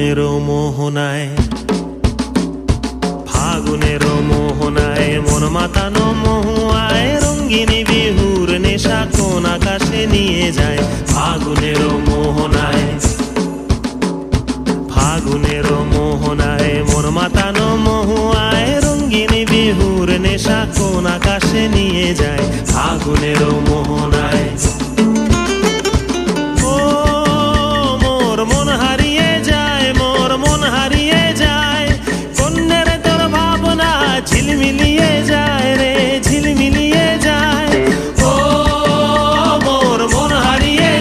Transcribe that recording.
ফাগুনেরও মোহনায়, ফাগুনেরও মোহনায় মন মাতানো মহুয়ায় রঙ্গিনী বিহুর নেশা কোন আকাশে নিয়ে যায়। ফাগুনেরও মোহনায়, ফাগুনেরও মোহনায় মন মাতানো মহুয়ায় রঙ্গিনী বিহুর নেশা কোন আকাশে নিয়ে যায়। ফাগুনেরও মোহনায়।